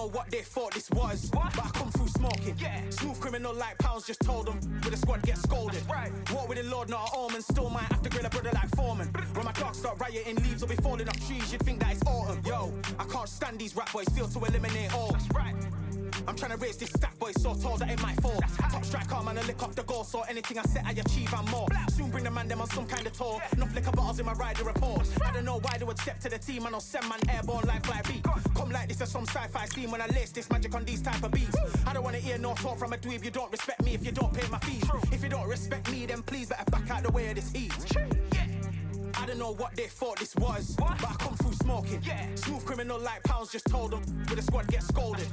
know what they thought this was, but I come through smoking. Smooth criminal like pounds, just told them with a squad get scolded. Walk with the Lord, not an omen. Still might have to grill a brother like Foreman. When my dogs start rioting, leaves will be falling off trees. You'd think that it's autumn. Yo, I can't stand these rap boys, feel to eliminate all. I'm trying to raise this stack boy so tall that it might fall. Top striker, man, I lick off the goal. So anything I set, I achieve and more. Soon bring the man them on some kind of tour. Enough liquor bottles in my rider report. I don't know why they would step to the team. I know send man airborne like fly beat. Come like this as some sci-fi scene when I lace this magic on these type of beats. I don't wanna hear no talk from a dweeb. You don't respect me if you don't pay my fees. If you don't respect me, then please better back out the way of this heat. I don't know what they thought this was, but I come through smoking. Smooth criminal like pounds, just told them with a squad get scolded.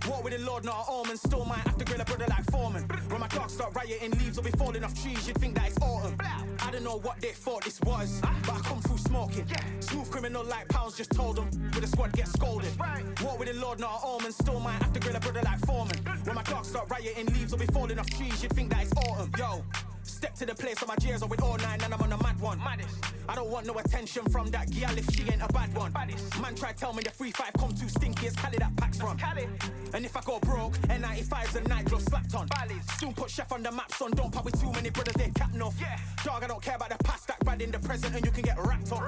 Walk with the Lord, not an omen. Still might have to grill a brother like Foreman. When my dogs start rioting, leaves will be falling off trees. You'd think that it's autumn. I don't know what they thought this was, but I come through smoking. Smooth criminal like pounds, just told them with a squad get scolded. Walk with the Lord, not an omen. Still might have to grill a brother like Foreman. When my dogs start rioting, leaves will be falling off trees. You'd think that it's autumn. Yo, step to the place where my G's are with all nine and I'm on a mad one. I don't want no attention from that gal if she ain't a bad one. Man try tell me the 3-5 come too stinky as Cali that packs from. And if I go broke, N95's a nightclub slapped on. Soon put chef on the map, son. Don't pop with too many brothers, they cap enough. Dog, I don't care about the past, that bad in the present and you can get wrapped up.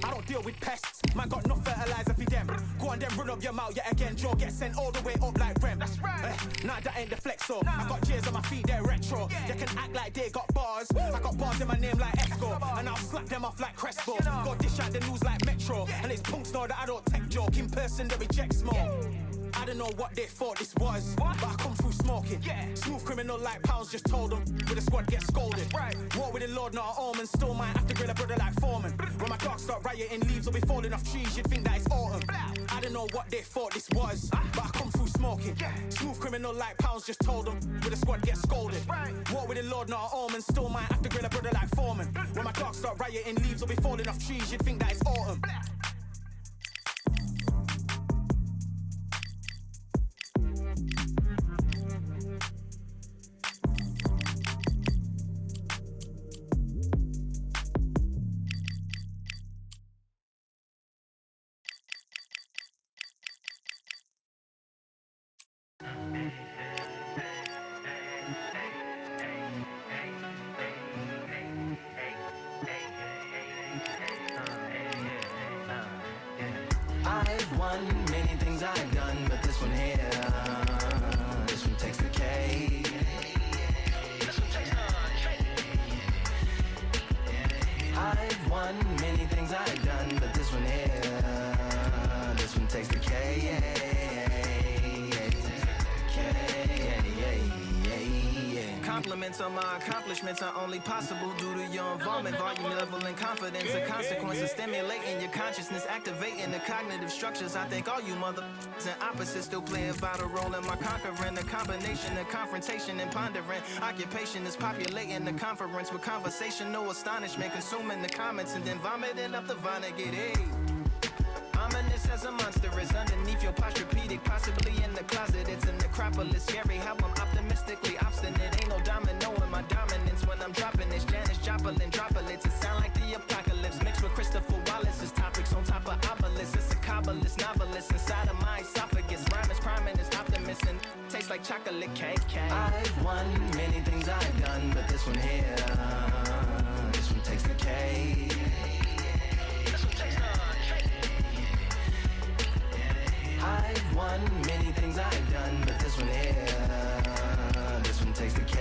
I don't deal with pests, man got no fertilizer for them. Go on then run up your mouth yet again. Joe get sent all the way up like Rem. Nah, that ain't the flex, so I got J's on my feet, they're retro. They can act like they got bars. I got bars in my name like Esco, and I'll slap them off like Crespo. Go dish out the news like Metro, and it's punks know that I don't tech joke. In person they reject smoke. I don't know what they thought this was, but I come through smoking. Smooth criminal like pounds, just told them with a squad get scolded. Walk with the Lord, not an omen. Still might have to grill a brother like Foreman. When my dogs start rioting, leaves will be falling off trees. You'd think that it's autumn. I don't know what they thought this was, but I come through smoking. Smooth criminal like pounds, just told them with a squad get scolded. Walk with the Lord, not an omen. Still might have to grill a brother like Foreman. When my dogs start rioting, leaves will be falling off trees. You'd think that it's autumn. I've won many things I've done, but this one here, this one takes the K. This one takes the I've won many things I've done, but this one here, this one takes the K. Compliments on my accomplishments are only possible due to your involvement, volume, level, and confidence. The consequences stimulating your consciousness, activating the cognitive structures. I think all you mother and opposites still play a vital role in my conquering. The combination of confrontation and pondering. Occupation is populating the conference with conversational astonishment, consuming the comments and then vomiting up the Vonnegut. Hey. Ominous as a monstrous underneath your posturepedic, possibly in the closet. It's a necropolis, scary how I'm optimistically obstinate. Ain't no domino in my dominance when I'm dropping this. Janis Joplin droplets, it sound like the apocalypse mixed with Christopher Wallace's topics on top of obelisks. It's a kabbalist novelist inside of my esophagus. Rhyme is priming, it's optimist and tastes like chocolate cake. I've won many things I've done, but this one here, this one takes the K. I've won many things I've done, but this one here, this one takes the K.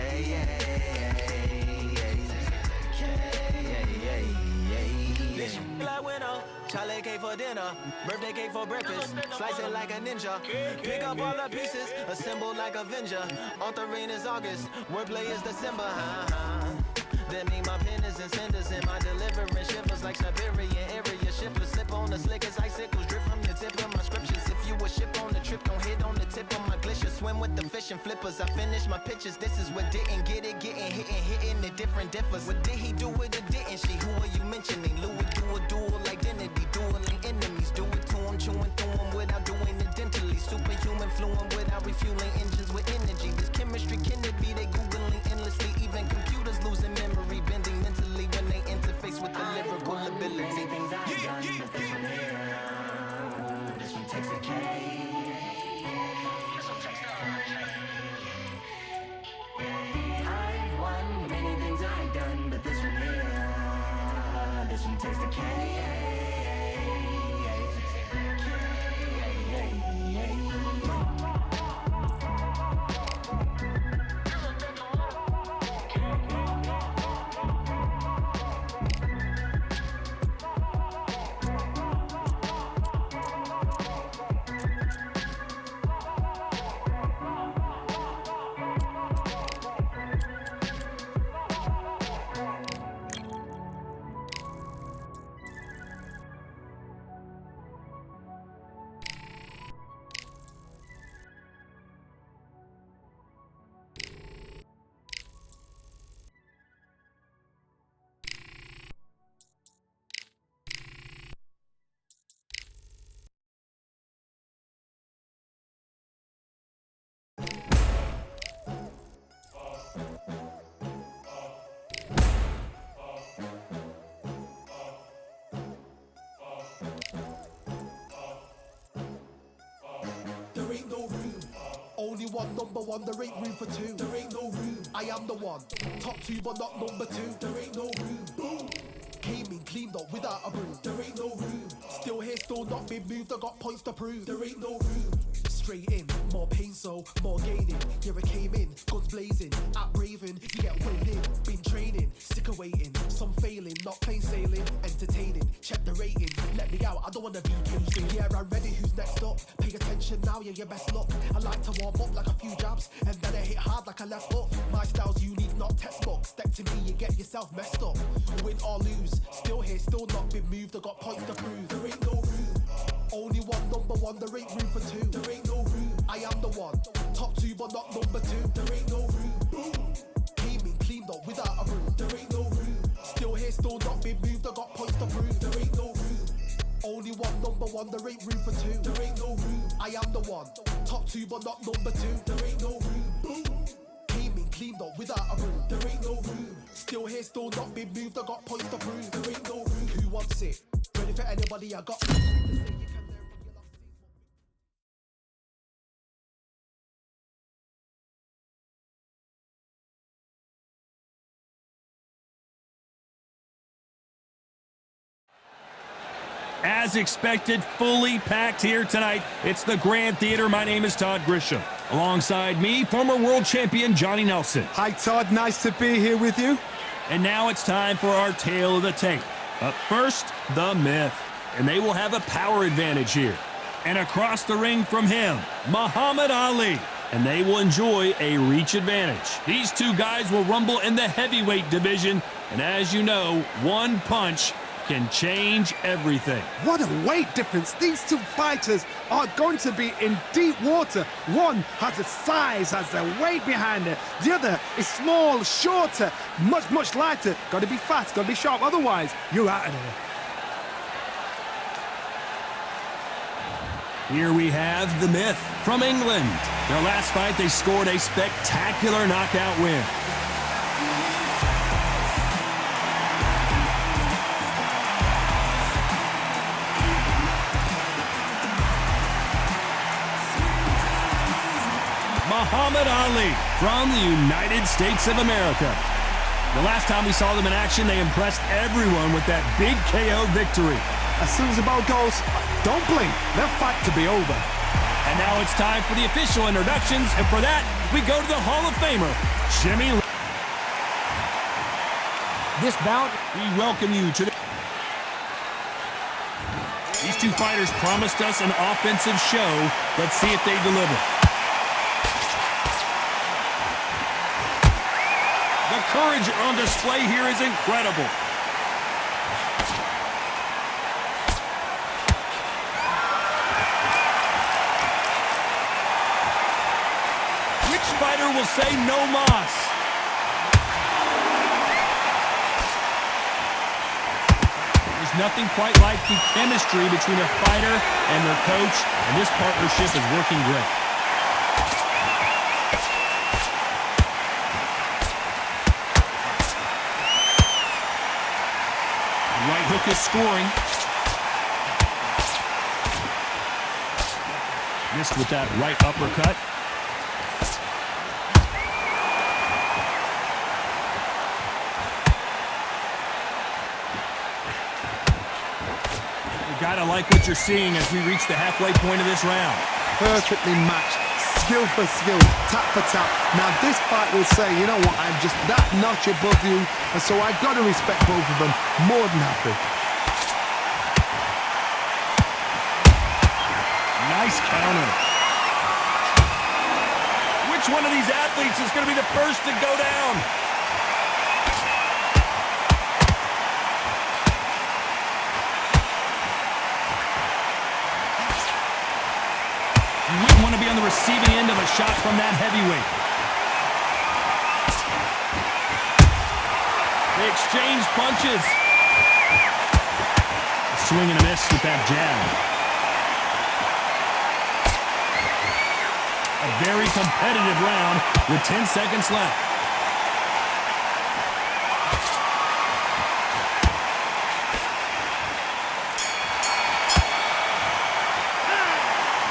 Like winner, Charlie cake for dinner, birthday cake for breakfast, slice it like a ninja, pick up all the pieces, assemble like Avenger, authoring is August, wordplay is December, That mean my pen is in cinders and my deliverance shivers like Siberian area shippers. Slip on the slick as icicles, drip from the tip of my scriptures. If you a ship on the trip, don't hit on the tip of my glacier. Swim with the fish and flippers. I finish my pitches. This is what didn't get it, getting hit and hitting the different differs. What did he do with it, didn't she? Who are you mentioning? Louis do a dual identity, dueling enemies. Do it to him, chewing through him without doing it dentally. Superhuman fluent without refueling engines with energy. This chemistry can it be? They googling endlessly. Even computers losing memory, bending mentally when they interface with the lyrical ability. Things I've done, but this one here, this one takes the K. Only one, number one, there ain't room for two. There ain't no room. I am the one. Top two, but not number two. There ain't no room. Boom. Came in, cleaned up without a broom. There ain't no room. Still here, still not been moved. I got points to prove. There ain't no room. Straight in, more pain, so more gaining. Yeah, I came in, guns blazing, at Raven, you get weighed in. Been training, sick of waiting, some failing, not plain sailing, entertaining. Check the rating, let me out, I don't wanna be caged in. Yeah, I'm ready, who's next up? Pay attention now, yeah, your best luck. I like to warm up like a few jabs, and then I hit hard like a left hook. My style's unique, not textbook. Step to me, you get yourself messed up. Win or lose, still here, still not been moved. I got points to prove. There ain't no room. Only one, number one, there ain't room for two. There ain't no room. I am the one. Top two, but not number two. There ain't no room. Boom. Came in, cleaned up without a broom. There ain't no room. Still here, still not been moved. I got points to prove. There ain't no room. Only one, number one, there ain't room for two. There ain't no room. I am the one. Top two, but not number two. There ain't no room. Boom. Came in, cleaned up without a broom. There ain't no room. Still here, still not been moved. I got points to prove. There ain't no room. Who wants it? Ready for anybody? I got. As expected, fully packed here tonight. It's the Grand Theater. My name is Todd Grisham. Alongside me, former world champion Johnny Nelson. Hi, Todd. Nice to be here with you. And now it's time for our Tale of the Tape. Up first, the Myth. And they will have a power advantage here. And across the ring from him, Muhammad Ali. And they will enjoy a reach advantage. These two guys will rumble in the heavyweight division. And as you know, one punch can change everything. What a weight difference. These two fighters are going to be in deep water. One has the size, has the weight behind it. The other is small, shorter, much lighter. Got to be fast, got to be sharp. Otherwise, you're out of there. Here we have the Myth from England. Their last fight, they scored a spectacular knockout win. Muhammad Ali from the United States of America. The last time we saw them in action, they impressed everyone with that big KO victory. As soon as the bell goes, don't blink. Their fight could be over. And now it's time for the official introductions, and for that, we go to the Hall of Famer, Jimmy. This bout, we welcome you to the... These two fighters promised us an offensive show. Let's see if they deliver. The courage on display here is incredible. Which fighter will say no mas? There's nothing quite like the chemistry between a fighter and their coach, and this partnership is working great. Right hook is scoring. Missed with that right uppercut. You gotta like what you're seeing as we reach the halfway point of this round. Perfectly matched. Skill for skill, tap for tap. Now this fight will say, you know what, I'm just that notch above you, and so I've got to respect both of them. More than happy. Nice counter. Which one of these athletes is going to be the first to go down? You wouldn't want to be on the receiving end of a shot from that heavyweight. They exchange punches. A swing and a miss with that jab. A very competitive round with 10 seconds left.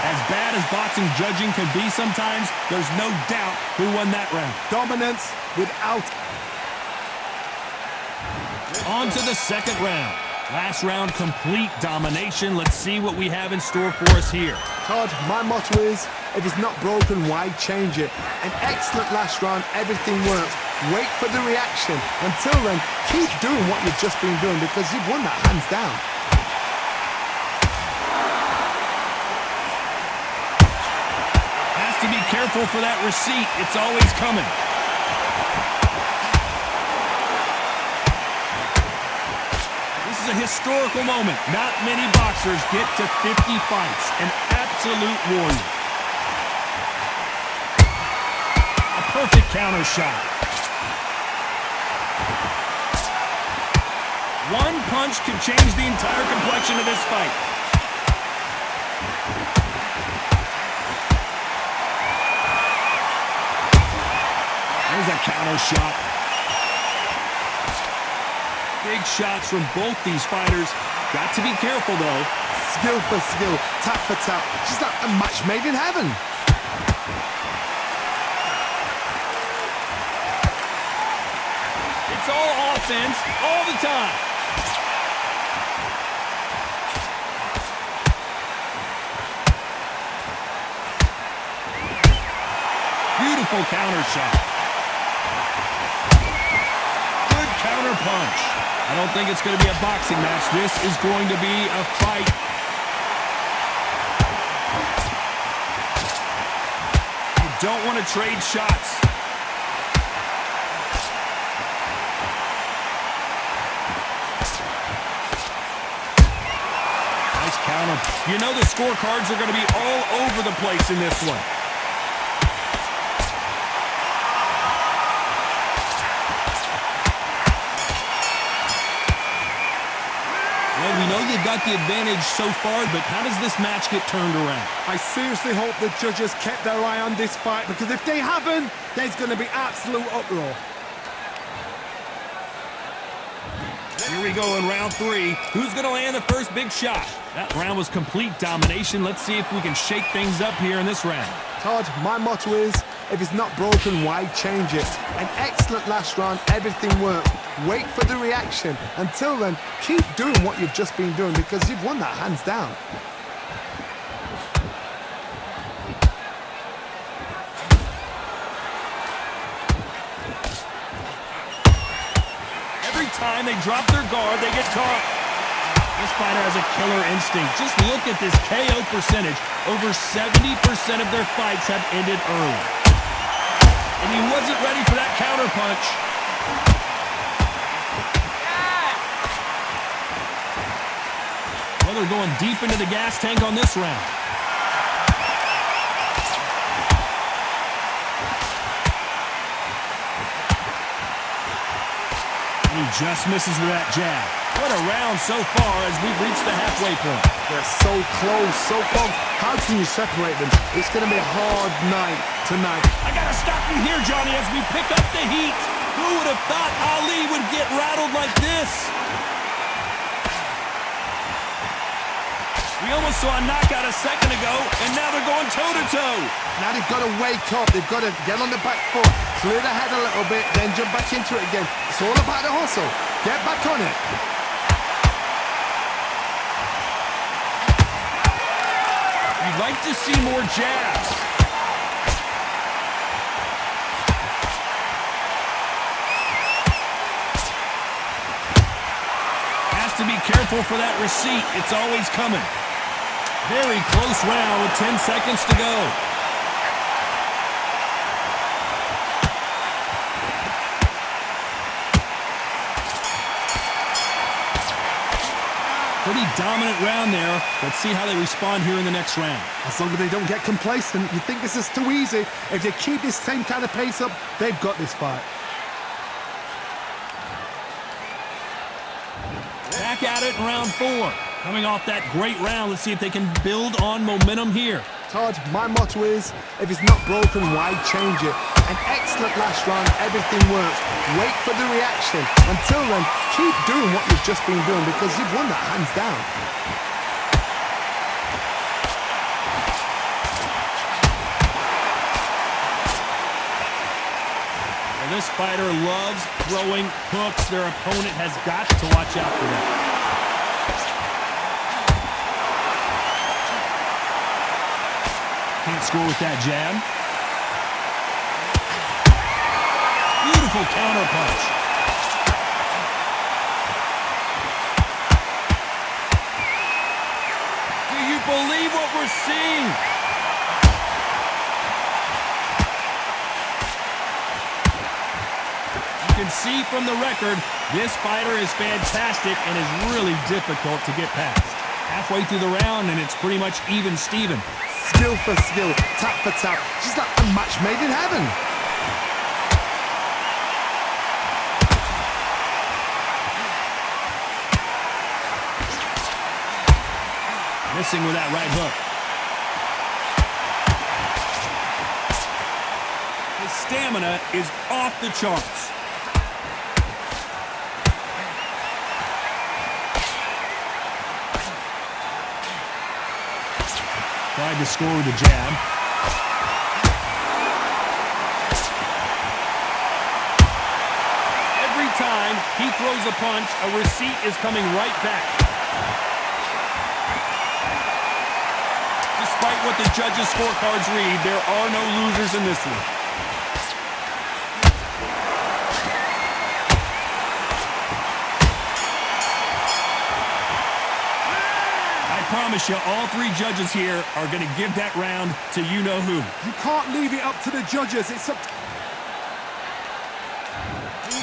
As bad as boxing judging can be sometimes, there's no doubt who won that round. Dominance without. On to the second round. Last round, complete domination. Let's see what we have in store for us here. Todd, my motto is, if it's not broken, why change it? An excellent last round, everything works. Wait for the reaction. Until then, keep doing what you've just been doing because you've won that hands down. Has to be careful for that receipt. It's always coming. This is a historical moment. Not many boxers get to 50 fights. An absolute warrior. A perfect counter shot. One punch could change the entire complexion of this fight. There's a counter shot. Big shots from both these fighters. Got to be careful, though. Skill for skill, tap for tap. Just like a match made in heaven. It's all offense, all the time. Beautiful counter shot. Good counter punch. I don't think it's going to be a boxing match. This is going to be a fight. You don't want to trade shots. Nice counter. You know the scorecards are going to be all over the place in this one. Well, we know you've got the advantage so far, but how does this match get turned around? I seriously hope the judges kept their eye on this fight because if they haven't, there's going to be absolute uproar. Here we go in round three. Who's going to land the first big shot? That round was complete domination. Let's see if we can shake things up here in this round. Todd, my motto is, if it's not broken, why change it? An excellent last round, everything works. Wait for the reaction. Until then, keep doing what you've just been doing because you've won that hands down. Every time they drop their guard, they get caught. This fighter has a killer instinct. Just look at this KO percentage. Over 70% of their fights have ended early. And he wasn't ready for that counter punch. Well, they're going deep into the gas tank on this round. And he just misses with that jab. What a round so far as we've reached the halfway point. They're so close, so close. How can you separate them? It's going to be a hard night tonight. I got to stop you here, Johnny, as we pick up the heat. Who would have thought Ali would get rattled like this? We almost saw a knockout a second ago, and now they're going toe-to-toe. Now they've got to wake up. They've got to get on the back foot, clear the head a little bit, then jump back into it again. It's all about the hustle. Get back on it. You'd like to see more jabs. Has to be careful for that receipt. It's always coming. Very close round with 10 seconds to go. Pretty dominant round there. Let's see how they respond here in the next round. As long as they don't get complacent, you think this is too easy. If they keep this same kind of pace up, they've got this fight. Back at it in round four. Coming off that great round, let's see if they can build on momentum here. Todd, my motto is, if it's not broken, why change it? An excellent last round, everything works. Wait for the reaction. Until then, keep doing what you've just been doing because you've won that hands down. This fighter loves throwing hooks. Their opponent has got to watch out for that. Can't score with that jab. Beautiful counter punch. Do you believe what we're seeing? You can see from the record, this fighter is fantastic and is really difficult to get past. Halfway through the round, and it's pretty much even Steven. Skill for skill, tap for tap, just like a match made in heaven. Missing with that right hook. His stamina is off the charts. Tried to score with a jab. Every time he throws a punch, a receipt is coming right back. Despite what the judges' scorecards read, there are no losers in this one. I promise you, all three judges here are going to give that round to you-know-who. You can't leave it up to the judges. It's up.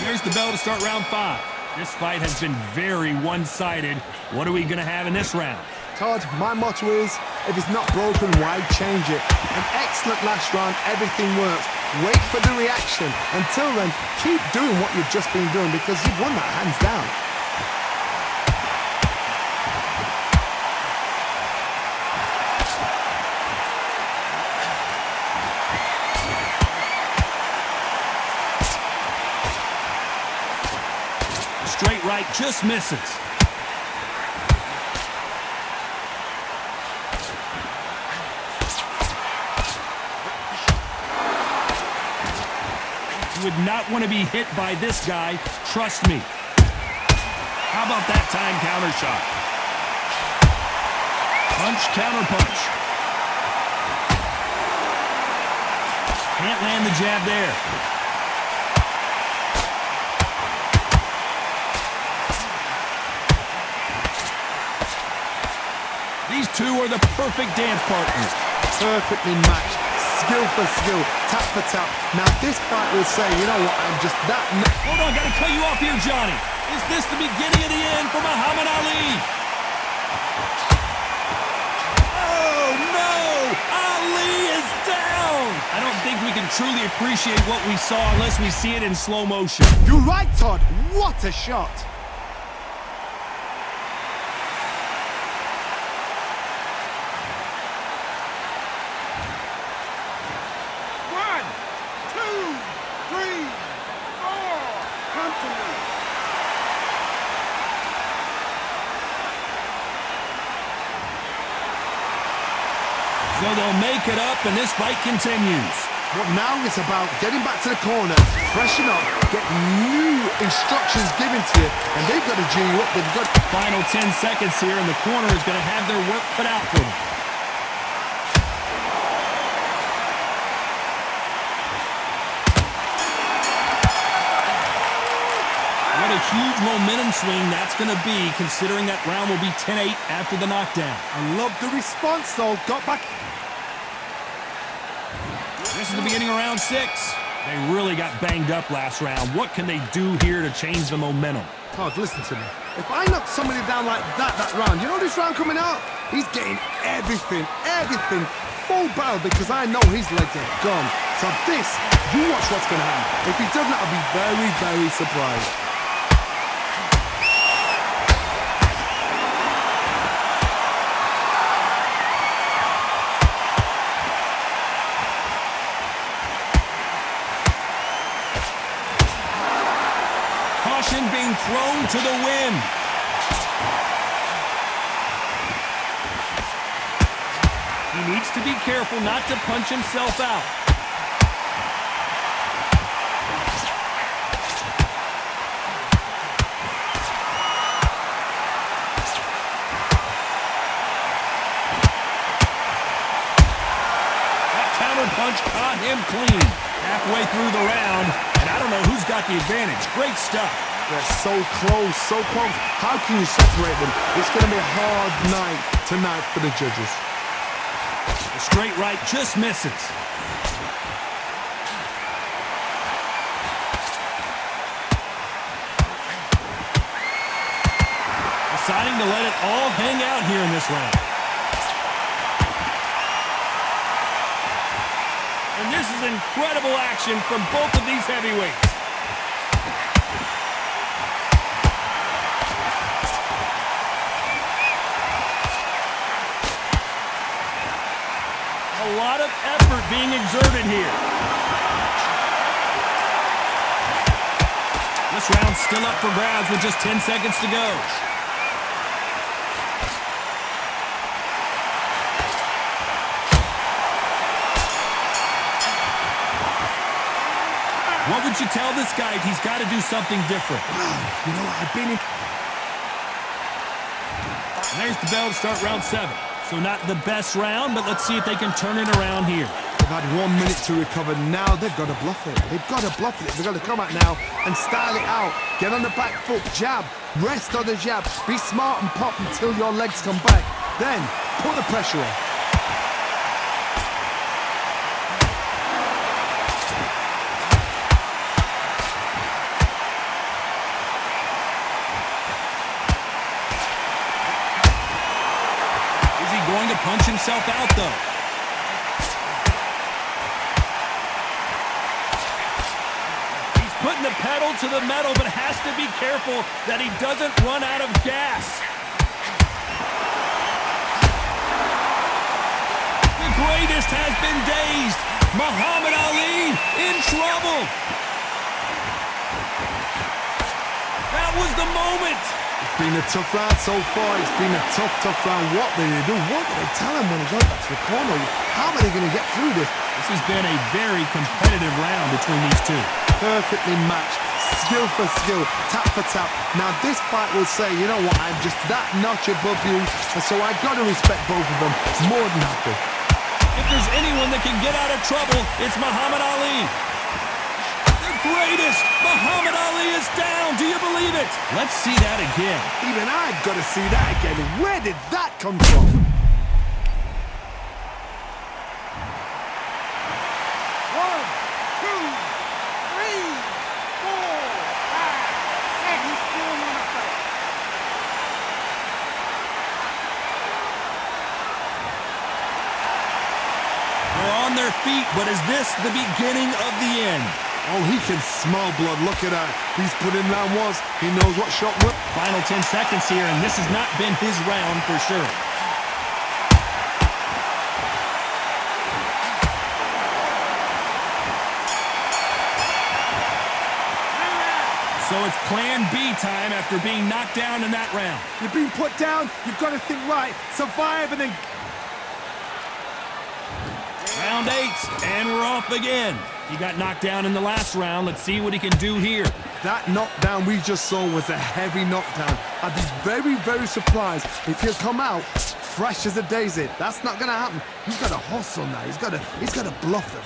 Here's the bell to start round 5. This fight has been very one-sided. What are we going to have in this round? Todd, my motto is, if it's not broken, why change it? An excellent last round, everything works. Wait for the reaction. Until then, keep doing what you've just been doing because you've won that hands down. Straight right just misses. You would not want to be hit by this guy, trust me. How about that time counter shot? Punch, counter punch. Can't land the jab there. These two are the perfect dance partners. Perfectly matched. Skill for skill, tap for tap. Now this fight will say, you know what, I'm just that... Hold on, gotta cut you off here, Johnny. Is this the beginning of the end for Muhammad Ali? Oh, no! Ali is down! I don't think we can truly appreciate what we saw unless we see it in slow motion. You're right, Todd. What a shot. So they'll make it up, and this fight continues. But now it's about getting back to the corner, freshen up, get new instructions given to you, and they've got to G you up. They've got Final 10 seconds here, and the corner is going to have their work cut out for them. What a huge momentum swing that's going to be, considering that round will be 10-8 after the knockdown. I love the response, though. Got back. This is the beginning of round 6. They really got banged up last round. What can they do here to change the momentum? Todd, listen to me. If I knock somebody down like that round, you know this round coming out? He's getting everything, full barrel because I know his legs are gone. So this, you watch what's going to happen. If he doesn't, I'll be very, very surprised. Being thrown to the wind. He needs to be careful not to punch himself out. punch caught him clean. Halfway through the round, and I don't know who's got the advantage. Great stuff. They're so close, so close. How can you separate them? It's going to be a hard night tonight for the judges. The straight right just misses. Deciding to let it all hang out here in this round. And this is incredible action from both of these heavyweights. A lot of effort being exerted here. This round's still up for grabs with just 10 seconds to go. What would you tell this guy if he's got to do something different? You know, I've been in... And there's the bell to start round 7. So not the best round, but let's see if they can turn it around here. They've had 1 minute to recover. Now they've got to bluff it. They've got to bluff it. They've got to come out now and style it out. Get on the back foot, jab. Rest on the jab. Be smart and pop until your legs come back. Then put the pressure on. Going to punch himself out, though. He's putting the pedal to the metal, but has to be careful that he doesn't run out of gas. The greatest has been dazed. Muhammad Ali in trouble. That was the moment. It's been a tough round so far. It's been a tough round. What do they do? What do they tell him when he goes back to the corner? How are they going to get through this? This has been a very competitive round between these two. Perfectly matched. Skill for skill. Tap for tap. Now this fight will say, you know what, I'm just that notch above you, and so I've got to respect both of them. More than happy. If there's anyone that can get out of trouble, it's Muhammad Ali. Greatest! Muhammad Ali is down! Do you believe it? Let's see that again. Even I've got to see that again. Where did that come from? 1, 2, 3, 4, 5, 6. He's still on the fight. They're on their feet, but is this the beginning of the end? Oh, he can smell blood. Look at that. He's put in round 1. He knows what shot will. Final 10 seconds here, and this has not been his round for sure. So it's plan B time after being knocked down in that round. You've been put down. You've got to think right. Survive and then... Round 8, and we're off again. He got knocked down in the last round. Let's see what he can do here. That knockdown we just saw was a heavy knockdown. I'd be very, very surprised if he'll come out fresh as a daisy. That's not going to happen. He's got to hustle now. He's got to bluff them.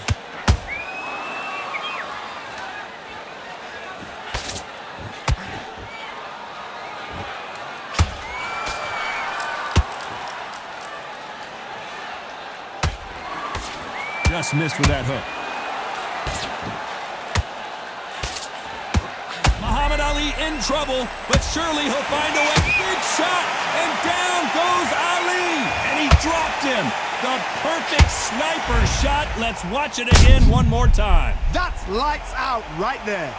Just missed with that hook. Muhammad Ali in trouble, but surely he'll find a way. Big shot, and down goes Ali, and he dropped him. The perfect sniper shot. Let's watch it again one more time. That's lights out right there.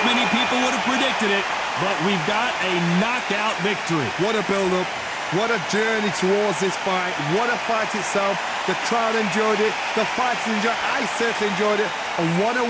Many people would have predicted it, but we've got a knockout victory. What a build-up. What a journey towards this fight. What a fight itself. The crowd enjoyed it. The fighters enjoyed it. I certainly enjoyed it. And what a...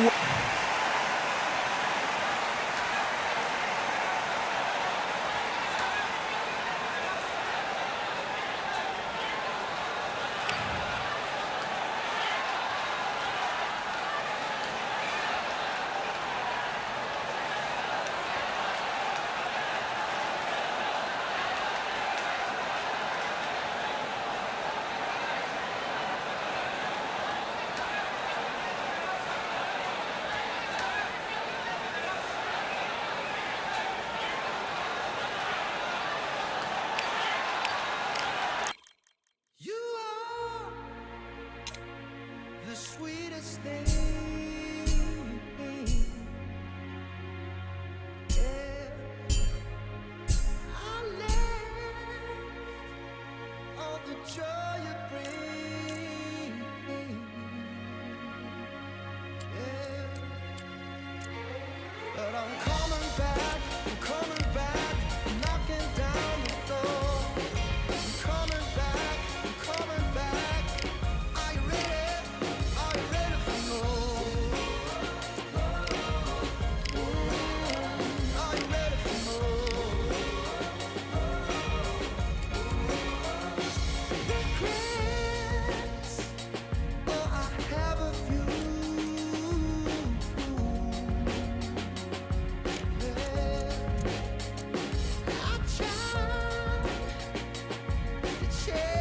shit.